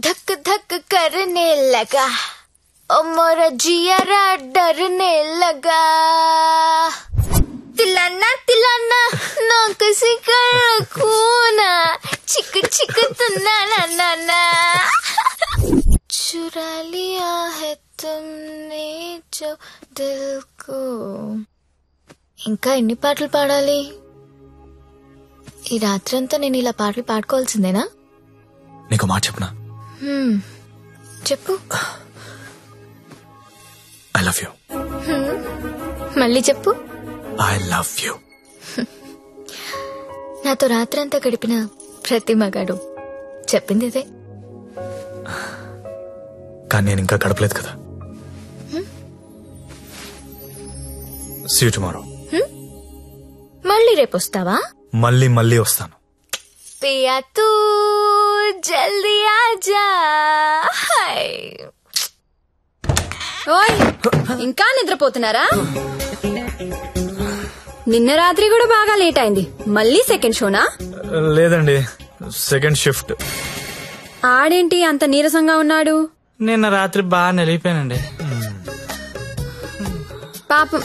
धक धक करने लगा और मोरा जियारा डरने लगा तिलाना तिलाना ना किसी कर खूना चिक चिक तना ना ना ना चुरा लिया है तुमने जो दिल को ఇంకా ఎన్ని పాటలు పాడాలి ఈ రాత్రంతా నేను ఇలా పాటలు పాడుకోవాల్సిందేనా నీకు మాట చెప్పనా చెప్పు ఐ లవ్ యూ మళ్ళీ చెప్పు ఐ లవ్ యూ నాతో రాత్రంతా గడిపిన ప్రతి మగాడు చెప్పింది ఇదే కానీ నేను ఇంకా గడపలేదు కదా See you tomorrow. మళ్ళీ రేపు వస్తావా మళ్ళీ మళ్ళీ వస్తాను పియా తూ జల్దీ ఆజా ఓయ్ ఇంకా నిద్రపోతున్నారా నిన్న రాత్రి కూడా బాగా లేట్ అయింది మళ్ళీ సెకండ్ షోనా లేదండి సెకండ్ షిఫ్ట్ ఆడేంటి అంత నీరసంగా ఉన్నాడు నిన్న రాత్రి బాగా నిలిపోయానండి పాపం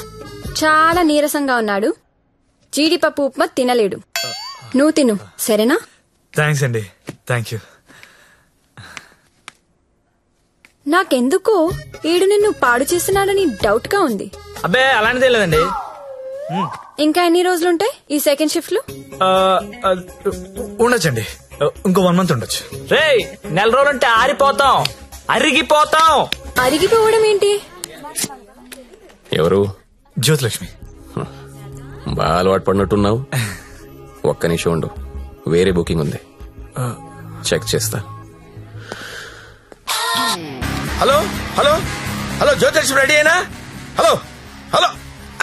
చాలా నీరసంగా ఉన్నాడు జీడిపప్పు ఉప్మా తినలేడు నువ్వు తిను సరేనా థ్యాంక్స్ అండి థ్యాంక్ యూ నాకెందుకో ఈడు నిన్ను పాడు చేస్తున్నాడని డౌట్ గా ఉంది అబ్బే అలాంటిదే లేదండి ఇంకా ఎన్ని రోజులుంటాయి ఈ సెకండ్ షిఫ్ట్ లో ఉండొచ్చండి ఇంకో 1 month ఉండొచ్చు రేయ్ నెల రోజులంటే ఆరిపోతాం అరిగిపోతాం అరిగిపోవడం ఏంటి ఎవరు జ్యోతిలక్ష్మి బాగా అలవాటు పడినట్టున్నావు ఒక్క నిమిషం ఉండు వేరే బుకింగ్ ఉంది చెక్ చేస్తా hello hello hello Jyothilakshmi ready అయినా హలో హలో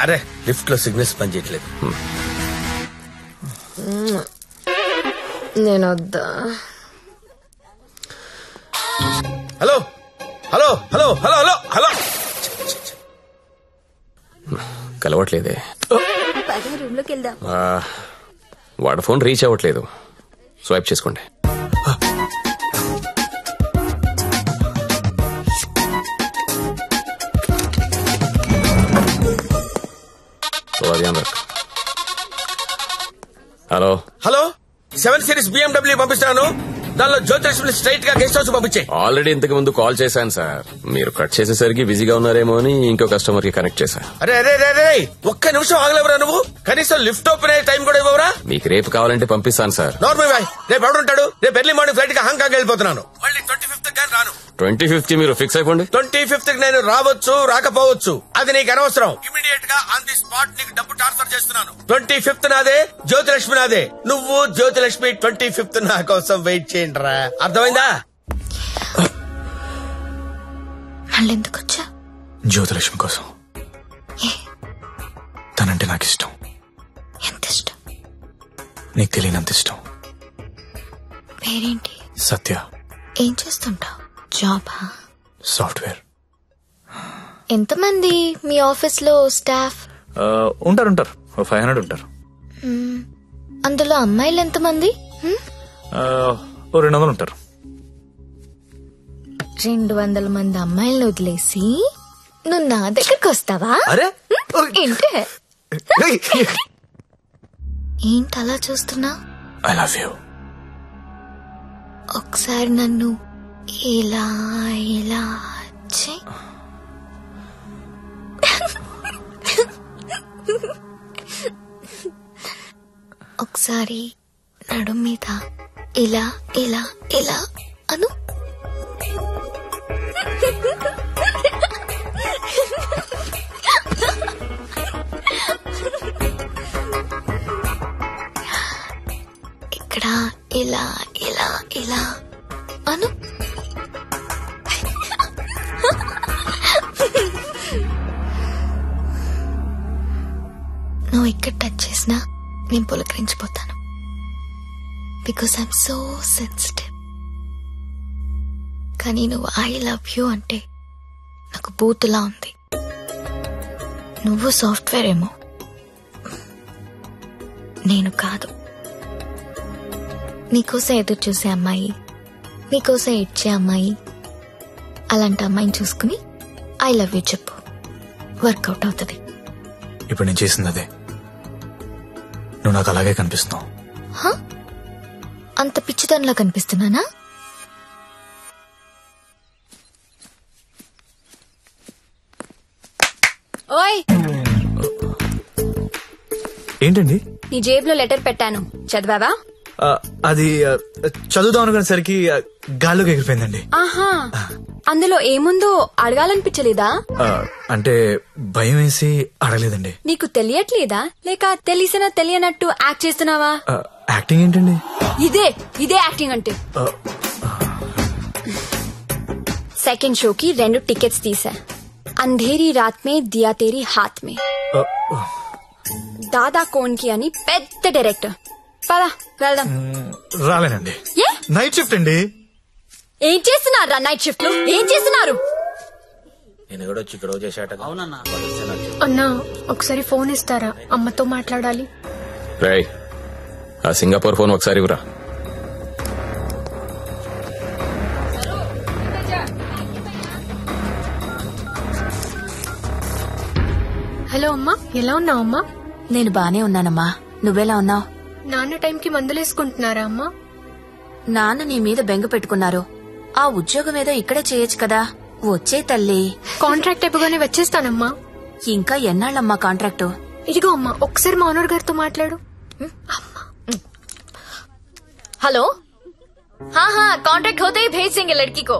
అరే లిఫ్ట్ లో సిగ్నల్స్ పనిచేయట్లేదు నేను వద్దా hello hello hello hello hello hello కలవట్లేదే రూమ్ లోకి వెళ్దాం వాడి ఫోన్ రీచ్ అవ్వట్లేదు స్వైప్ చేసుకోండి హలో హలో 7 Series BMW పంపిస్తున్నాను దానిలో జ్యోతిలక్ష్మి స్ట్రైట్ గా గెస్ట్ హౌస్ పంపించే ఆల్రెడీ ఇంతకు ముందు కాల్ చేశాను సార్ మీరు కట్ చేసేసరికి బిజీగా ఉన్నారేమో అని ఇంకో కస్టమర్ కి కనెక్ట్ చేశా అరే అరే అరే ఒక్క నిమిషం ఆగలేవరా నువ్వు కనీసం లిఫ్ట్ ఓపెన్ అయ్యే టైం కూడా ఇవ్వరా మీకు రేపు కావాలంటే పంపిస్తాను సార్ నార్మల్ బాయ్ రేపు ఎవడుంటాడు రేపు ఎర్లీ మార్నింగ్ ఫ్లైట్ గా హాంకాంగ్ వెళ్ళిపోతున్నాను మళ్ళీ 25th కానీ రాను 25th మీరు ఫిక్స్ అయిపోండి 25th నేను రావచ్చు రాకపోవచ్చు అది నీకు అనవసరం ఇమీడియట్ గా ఆన్ ది స్పాట్ నీకు డబ్బు ట్రాన్స్ఫర్ చేస్తున్నాను 25th నాదే జ్యోతిలక్ష్మి నాదే నువ్వు జ్యోతిలక్ష్మి 25th నా కోసం వెయిట్ చేయండి రా అర్థమైందా మళ్ళీ ఎందుకు వచ్చా జ్యోతిలక్ష్మి కోసం తనంటే నాకు ఇష్టం ఎంత ఇష్టం నీకు తెలియనంత ఇష్టం పేరేంటి సత్య ఏం చేస్తుంటావు జాబా సాఫ్ట్వేర్ ఎంతమంది మీ ఆఫీస్ లో స్టాఫ్ ఉంటారు 500 ఉంటారు అందులో అమ్మాయిలు ఎంతమంది 200 ఉంటారు 200 మంది అమ్మాయిలను వదిలేసి నువ్వు నా దగ్గరకు వస్తావా అరే ఏంటి ఏంటి అలా చూస్తున్నా ఐ లవ్ యూ ఒకసారి నన్ను ఇలా ఇలా చెయ్. ఒకసారి నడు మీద ఇలా ఇలా ఇలా అను ఇక్కడ ఇలా ఇలా ఇలా అను నువ్వు ఇక్కడ టచ్ చేసినా నేను పులకరించిపోతాను బికాస్ ఐఎమ్ సో సెన్సిటివ్ కానీ నువ్వు ఐ లవ్ యూ అంటే నాకు బూతులా ఉంది నువ్వు సాఫ్ట్వేర్ ఏమో నేను కాదు నీకోసం ఎదురు చూసే అమ్మాయి నీకోసం ఇచ్చే అమ్మాయి, అలాంటి అమ్మాయిని చూసుకుని ఐ లవ్ యూ చెప్పు, వర్కౌట్ అవుతుంది. ఇప్పుడు నేను చేసింది అదే. నువ్వు నాకు అలాగే కనిపిస్తున్నావు. అంత పిచ్చితనంలా కనిపిస్తున్నానా? ఓయ్, ఏంటండి? నీ జేబులో లెటర్ పెట్టాను, చదివావా? అది చదువుదాం అనుకునేసరికి గాల్లోకి ఎగిరిపోయిందండి. ఆహా, అందులో ఏముందో అడగాలనిపించలేదా? అంటే భయం వేసి అడగలేదండి. నీకు తెలియట్లేదా, లేక తెలిసినా తెలియనట్టు యాక్ట్ చేస్తున్నావా? యాక్టింగ్ ఏంటండి? ఇదే యాక్టింగ్ అంటే. సెకండ్ షోకి 2 టికెట్స్ తీసా. అంధేరీ రాత్ మే దియా తేరీ హాత్ మే. దాదా కోన్కి అని పెద్ద డైరెక్టర్. పదా వెళ్దాం. రాలేనండి. నైట్ షిఫ్ట్ అండి. ఏం చేస్తున్నారు నైట్ షిఫ్ట్ లో? ఏం చేస్తున్నారు? నేను కూడా వచ్చి ఇక్కడ చేశాట. అన్నా ఒకసారి ఫోన్ ఇస్తారా, అమ్మతో మాట్లాడాలి. రేయ్, ఆ సింగపూర్ ఫోన్ ఒకసారి ఇవ్వరా. హలో అమ్మా, ఎలా ఉన్నావు అమ్మా? నేను బానే ఉన్నానమ్మా, నువ్వెలా ఉన్నావు? నాన్న టైంకి మందులేసుకుంటున్నారా అమ్మా? నాన్న నీ మీద బెంగ పెట్టుకున్నారు. ఆ ఉద్యోగం ఏదో ఇక్కడే చేయొచ్చు కదా. వచ్చే తల్లి. కాంట్రాక్ట్ అయిపోగానే వచ్చేస్తానమ్మా. ఇంకా ఎన్నాళ్ళమ్మా కాంట్రాక్టు? ఇదిగో అమ్మా, ఒకసారి మా ఓనర్ గారితో మాట్లాడు. हेलो, हाँ हाँ कॉन्ट्रैक्ट होते ही भेज देंगे लड़की को.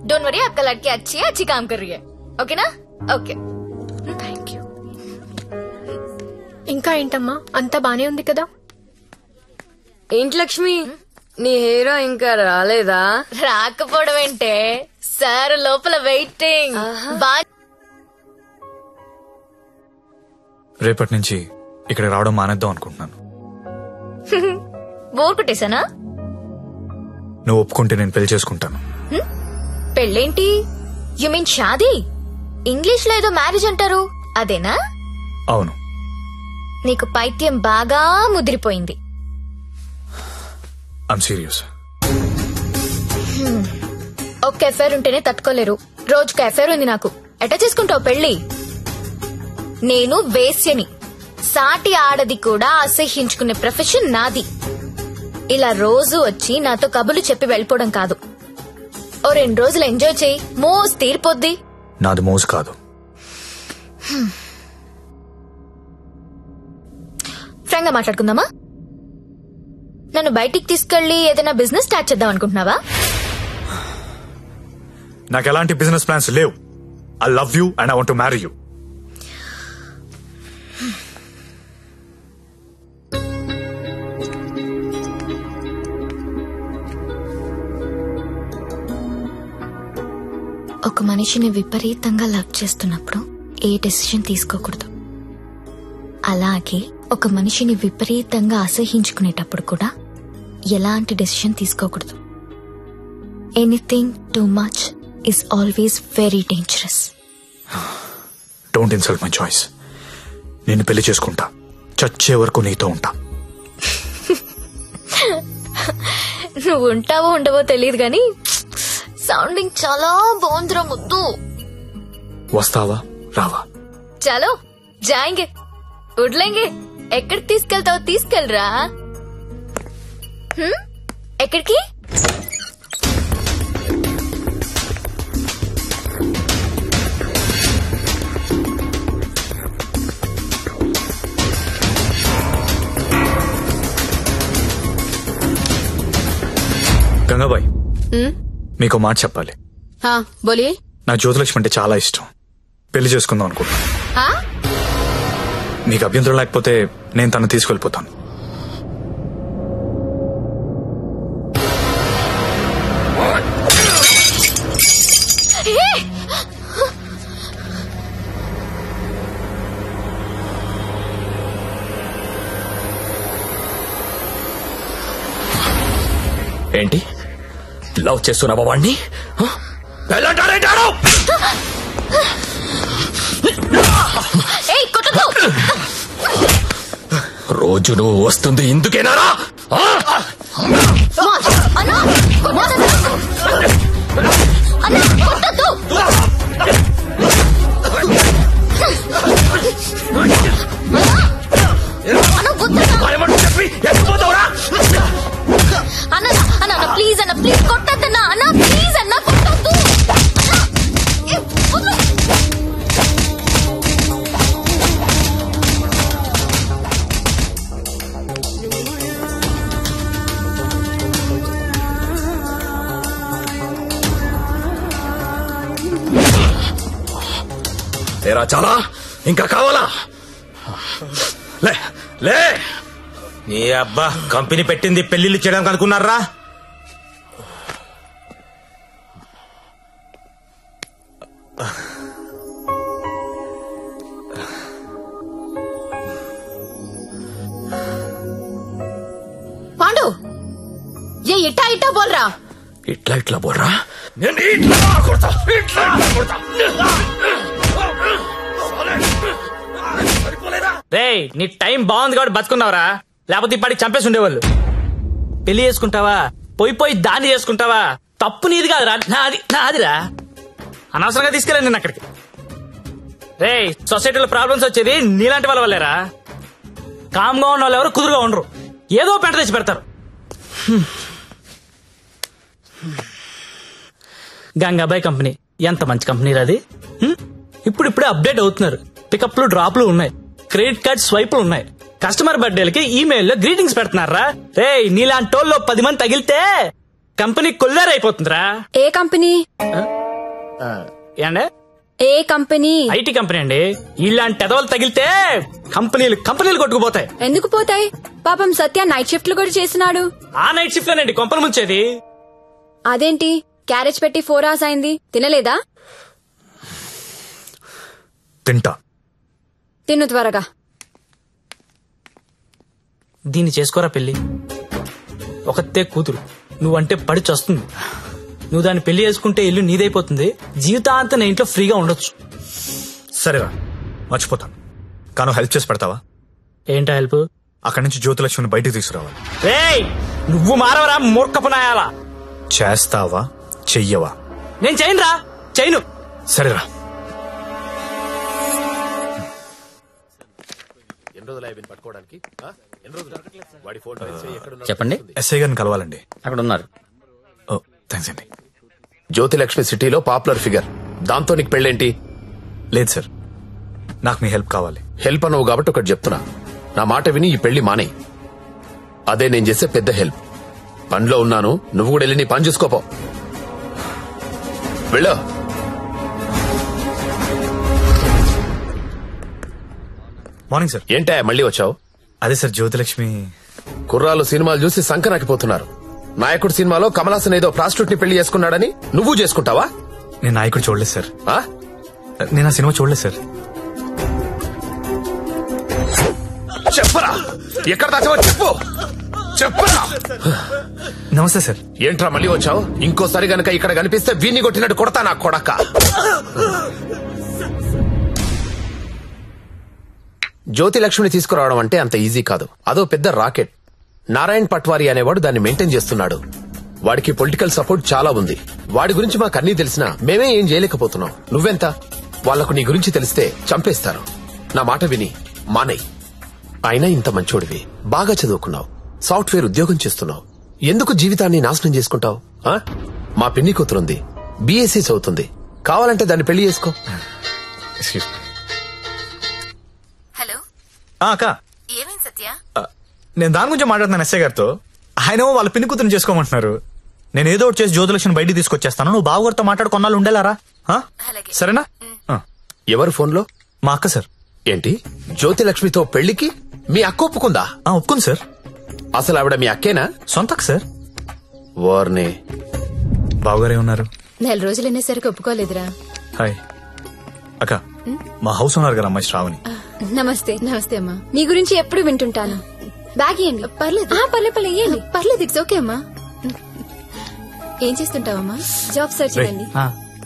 डोंट वरी, आपका लड़की अच्छी है, अच्छी काम कर रही है. ओके ना? ओके. Thank you. ఇంకా ఏంటమ్మా, అంతా బానే ఉంది కదా? ఏంటి లక్ష్మి, నీ హీరో ఇంకా రాలేదా? రాకపోవడం ఏంటే సార్, లోపల వెయిటింగ్. రేపటి నుంచి ఇక్కడ రావడం మానేద్దాం అనుకుంటున్నాను. బోర్ కొట్టేశానా? నువ్వు ఒప్పుకుంటే నేను పెళ్లి చేసుకుంటాను. పెళ్ళేంటి? You mean shaadi? ఇంగ్లీష్ లో ఏదో మ్యారేజ్ అంటారు, అదేనా? అవును. నీకు పైత్యం బాగా ముదిరిపోయింది. I'm serious. ఒక్క ఎఫైర్ ఉంటేనే తట్టుకోలేరు, రోజుకు ఎఫైర్ ఉంది నాకు. ఎట్టా చేసుకుంటావు పెళ్లి? నేను వేశ్యని, సాటి ఆడది కూడా అసహ్యించుకునే ప్రొఫెషన్ నాది. ఇలా రోజు వచ్చి నాతో కబులు చెప్పి వెళ్ళిపోవడం కాదు. ఓ 2 రోజులు ఎంజాయ్ చేయి, మోస్ తీరిపోద్ది. నాది మోజు కాదు. ఫ్రాంక్ గా మాట్లాడుకుందామా? నన్ను బయటికి తీసుకెళ్లి ఏదైనా బిజినెస్ స్టార్ట్ చేద్దాం అనుకుంటున్నావా? నాకు ఎలాంటి బిజినెస్ ప్లాన్స్ లేవు. I love you and I want to marry you. ఒక మనిషిని విపరీతంగా లవ్ చేస్తున్నప్పుడు ఏ డెసిషన్ తీసుకోకూడదు. అలాగే ఒక మనిషిని విపరీతంగా అసహించుకునేటప్పుడు కూడా ఎలాంటి డెసిషన్ తీసుకోకూడదు. Anything too much is always very dangerous. Don't insult my choice. నేను పెళ్లి చేసుకుంటా, చచ్చే వరకు నీతో ఉంటా. నువ్వు ఉంటావో ఉండవో తెలియదు గాని సౌండింగ్ చాలా బాగుందిరా ముద్దు. వస్తావా రావా? చలో జాయింగే, ఉడ్లేంగే. ఎక్కడికి తీసుకెళ్తావో తీసుకెళ్ళరా. ఎక్కడికి? గంగాబాయ్, మీకు మాట చెప్పాలి. బోలియే. నా జ్యోతిలక్ష్మి అంటే చాలా ఇష్టం. పెళ్లి చేసుకుందాం అనుకుంటున్నా. మీకు అభ్యంతరం లేకపోతే నేను తను తీసుకెళ్లిపోతాను. ఏంటి లవ్ చేస్తున్నావా వాణ్ణి? రోజు నువ్వు వస్తుంది ఇందుకేనారా? అన్నా, అన్నా, కొట్టొద్దు. అన్నా, వద్దన్నా. అన్న అన్న ప్లీజ్ అన్న ప్లీజ్ కొట్టద్దన్నా అన్న ప్లీజ్ అన్న కొట్టద్దు. తేరా చాలా ఇంకా కావాలా? లే లే. నీ అబ్బా కంపెనీ పెట్టింది పెళ్లిళ్ళు చేయడానికి అనుకున్నారా? పాండు ఏ ఇట్టా ఇట్టా బోల్రా. ఇట్లా ఇట్లా బోర్రా. నేను ఇట్లా కొడతా, ఇట్లా కొడతా. రేయ్ నీ టైం బాగుంది కాబట్టి బతుకున్నావురా, లేకపోతే ఇప్పటికి చంపేసి ఉండేవాళ్ళు. పెళ్లి చేసుకుంటావా, పోయి దాన్ని చేసుకుంటావా? తప్పు నీది కాదురా, నాదిరా. అనవసరంగా తీసుకెళ్ళండి నేను అక్కడికి. రేయ్ సొసైటీలో ప్రాబ్లమ్స్ వచ్చేది నీలాంటి వాళ్ళ వల్లేరా. కామ్గా ఉన్న వాళ్ళు ఎవరు కుదురుగా ఉండరు, ఏదో పెంట తెచ్చి పెడతారు. గంగాబాయ్ కంపెనీ ఎంత మంచి కంపెనీ అది. ఇప్పుడిప్పుడే అప్డేట్ అవుతున్నారు. పికప్లు డ్రాప్లు ఉన్నాయి, క్రెడిట్ కార్డ్ స్వైపులు ఉన్నాయి. కస్టమర్ బర్త్డేలకి ఈమెయిల్లో గ్రీటింగ్స్ పెడుతున్నారా. రే నీలాంటి టోల్లో 10 మంది తగిలితే కంపెనీ కొల్లేరైపోతుందిరా. ఏ కంపెనీ? ఏండే ఏ కంపెనీ? ఐటీ కంపెనీ అండి. ఇలాంటి ఎదవలు తగిలితే కంపెనీలు కొట్టుకుపోతాయి. ఎందుకు పోతాయి? పాపం సత్య నైట్ షిఫ్ట్లు కూడా చేసినాడు. ఆ నైట్ షిఫ్ట్ లోనండి కొంపలు ముంచేది. అదేంటి క్యారేజ్ పెట్టి 4 hours అయింది, తినలేదా? తింటా. తిను త్వరగా. దీన్ని చేసుకోరా పెళ్లి. ఒకతే కూతురు, నువ్వంటే పడి చస్తుంది. నువ్వు దాన్ని పెళ్లి చేసుకుంటే ఇల్లు నీదైపోతుంది. జీవితాంతం నా ఇంట్లో ఫ్రీగా ఉండొచ్చు. సరేరా మర్చిపోతాను, కాను హెల్ప్ చేసి పెడతావా? ఏంటా హెల్ప్? అక్కడి నుంచి జ్యోతిలక్ష్మిని బయటికి తీసుకురావాలి. రేయ్ నువ్వు మారవరా మూర్ఖపు నాయాలా. చేస్తావా చెయ్యవా? నేను చేయనురా, చేయను. సరేరా. చెప్పండి. ఎస్ఐ గారిని కలవాలండి. అక్కడ ఉన్నారు. ఓ థ్యాంక్స్ అండి. జ్యోతిలక్ష్మి సిటీలో పాపులర్ ఫిగర్, దాంతో నీకు పెళ్ళేంటి? లేదు సార్, నాకు మీ హెల్ప్ కావాలి. హెల్ప్ అనవు కాబట్టి ఒకటి చెప్తున్నా, నా మాట విని ఈ పెళ్లి మానే. అదే నేను చేసే పెద్ద హెల్ప్. పనిలో ఉన్నాను, నువ్వు కూడా వెళ్ళి నీ పని చూసుకోపో. వెళ్ళు. Morning sir. ఏంటా మళ్ళీ వచ్చావు? అదే సార్ జ్యోతిలక్ష్మి. కుర్రాలు సినిమాలు చూసి సంకనాకిపోతున్నారు. నాయకుడు సినిమాలో కమలాసన్ ఏదో ప్రాస్టిట్యూట్ ని పెళ్లి చేసుకున్నాడని నువ్వు చేసుకుంటావా? నేను నాయకుడు చూడలేదు సార్. ఆ? నేను ఆ సినిమా చూడలేదు సార్. చెప్పరా, ఎక్కడ దాచావో చెప్పు. చెప్పరా. నమస్తే సార్. ఏంట్రా మళ్ళీ వచ్చావు? ఇంకోసారి గనక ఇక్కడ కనిపిస్తే వీణ్ణి కొట్టినట్టు కొడతా నా కొడక. జ్యోతిలక్ష్మిని తీసుకురావడం అంటే అంత ఈజీ కాదు. అదో పెద్ద రాకెట్. నారాయణ్ పట్వారీ అనేవాడు దాన్ని మెయింటైన్ చేస్తున్నాడు. వాడికి పొలిటికల్ సపోర్ట్ చాలా ఉంది. వాడి గురించి మాకు అన్నీ తెలిసినా మేమే ఏం చేయలేకపోతున్నాం. నువ్వెంత? వాళ్లకు నీ గురించి తెలిస్తే చంపేస్తారు. నా మాట విని మానయ్. అయినా ఇంత మంచోడివి, బాగా చదువుకున్నావు, సాఫ్ట్వేర్ ఉద్యోగం చేస్తున్నావు, ఎందుకు జీవితాన్ని నాశనం చేసుకుంటావు? మా పిన్ని కూతురుంది, బీఎస్సీ చదువుతుంది, కావాలంటే దాన్ని పెళ్లి చేసుకో. హలో అక్క, ఏమేం సత్య? నేను దాని గురించి మాట్లాడుతున్నాను ఎస్ఐ గారితో. ఆయన వాళ్ళ పిన్ని కూతురుని చేసుకోమంటున్నారు. నేను ఏదో ఒకటి చేసి జ్యోతిలక్ష్మిని బయటికి తీసుకొచ్చేస్తాను. నువ్వు బావగారితో మాట్లాడు, కొన్నాళ్ళు ఉండేలారా? అలాగే. సరేనా? ఎవరు ఫోన్లో? మా అక్క సార్. ఏంటి, జ్యోతిలక్ష్మితో పెళ్లికి మీ అక్క ఒప్పుకుందా? ఒప్పుకుంది సార్. అసలు ఆవిడ మీ అక్కేనా? సొంత అక్క సార్. వార్నే. బావగారే ఉన్నారు. 4 రోజులు అనేసరికి ఒప్పుకోలేదురా. హాయ్ అక్క, మా హౌస్ ఓనర్ గారు అమ్మాయి శ్రావణి. నమస్తే. నమస్తే అమ్మా. మీ గురించి ఎప్పుడు వింటుంటాను. బ్యాగ్ ఇయ్యండి. పర్లేదు పర్లేదు ఇయ్యండి. పర్లేదు, ఇట్స్ ఓకే అమ్మా. ఏం చేస్తుంటావమ్మా? జాబ్ సర్చ్ చేయండి.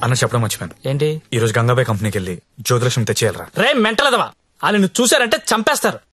అన్న చెప్పడం మర్చిపోయాను. ఏంటి? ఈ రోజు గంగాబాయ్ కంపెనీకి వెళ్ళి జ్యోతిలక్ష్మి తెచ్చేయాలరా. రే మెంటలదవా, వాళ్ళు నువ్వు చూసారంటే చంపేస్తారు.